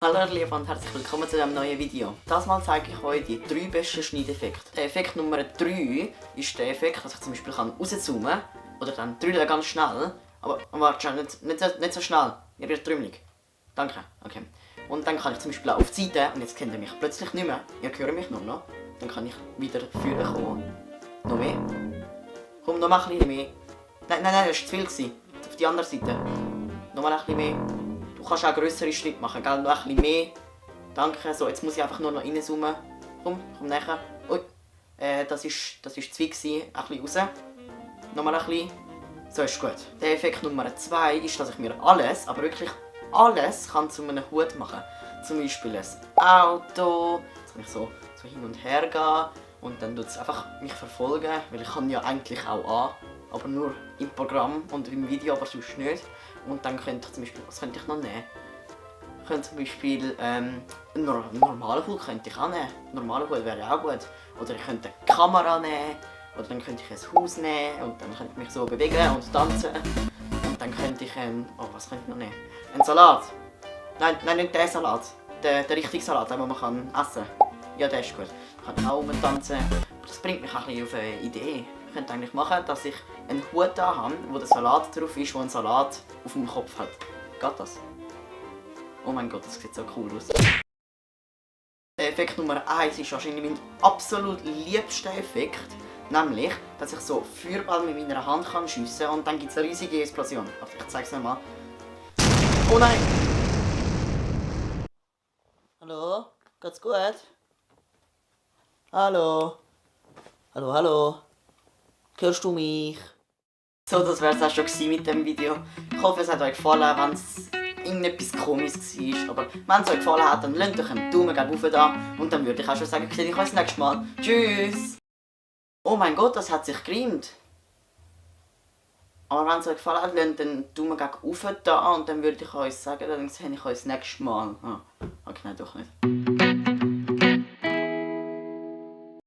Hallo ihr Lieben und herzlich willkommen zu diesem neuen Video. Das Mal zeige ich euch die 3 besten Schneideffekte. Der Effekt Nummer 3 ist der Effekt, dass ich zum Beispiel rauszoomen kann oder dann drüllen ganz schnell. Aber warte, nicht so schnell, ihr werdet trümmelig. Danke, okay. Und dann kann ich zum Beispiel auch auf die Seite, und jetzt kennt ihr mich plötzlich nicht mehr, ihr hört mich nur noch. Dann kann ich wieder führen kommen. Noch mehr. Komm, noch mal ein bisschen mehr. Nein, das war zu viel. Auf die andere Seite. Noch mal ein bisschen mehr. Du kannst auch grössere Schritte machen, gell? Noch ein bisschen mehr. Danke. So, jetzt muss ich einfach nur noch reinzoomen. Komm näher. Ui. Das ist zu viel. Ein bisschen raus. Nochmal ein bisschen. So ist gut. Der Effekt Nummer 2 ist, dass ich mir alles, aber wirklich alles kann zu einem Hut machen. Zum Beispiel ein Auto. Jetzt kann ich so hin und her gehen. Und dann tut es einfach mich verfolgen, weil ich kann ja eigentlich auch an. Aber nur im Programm und im Video, aber sonst nicht. Und dann könnte ich zum Beispiel, was könnte ich noch nehmen? Ich könnte zum Beispiel einen normalen Hut könnte ich auch nehmen. Ein normaler Hut wäre auch gut. Oder ich könnte eine Kamera nehmen. Oder dann könnte ich ein Haus nehmen und dann könnte ich mich so bewegen und tanzen. Und dann könnte ich was könnte ich noch nehmen? Einen Salat. Nein, nicht der Salat. Der richtige Salat, den man essen kann. Ja, der ist gut. Ich kann auch tanzen. Das bringt mich auch ein bisschen auf eine Idee. Ich könnte eigentlich machen, dass ich einen Hut da habe, wo der Salat drauf ist, wo ein Salat auf dem Kopf hat. Geht das? Oh mein Gott, das sieht so cool aus. Der Effekt Nummer 1 ist wahrscheinlich mein absolut liebster Effekt. Nämlich, dass ich so Feuerball mit meiner Hand schiessen kann und dann gibt es eine riesige Explosion. Also ich zeige es nochmal. Oh nein! Hallo? Geht's gut? Hallo? Hallo? Hörst du mich? So, das wäre es auch schon mit dem Video. Ich hoffe, es hat euch gefallen, wenn es irgendetwas Komisches war. Aber wenn es euch gefallen hat, dann lasst euch einen Daumen rauf da. Und dann würde ich auch schon sagen, sehe ich euch das nächste Mal. Tschüss! Oh mein Gott, das hat sich gereimt. Aber wenn es euch gefallen hat, lasst einen Daumen rauf da. Und dann würde ich euch sagen, dann sehe ich euch das nächste Mal. Okay, nein, doch nicht.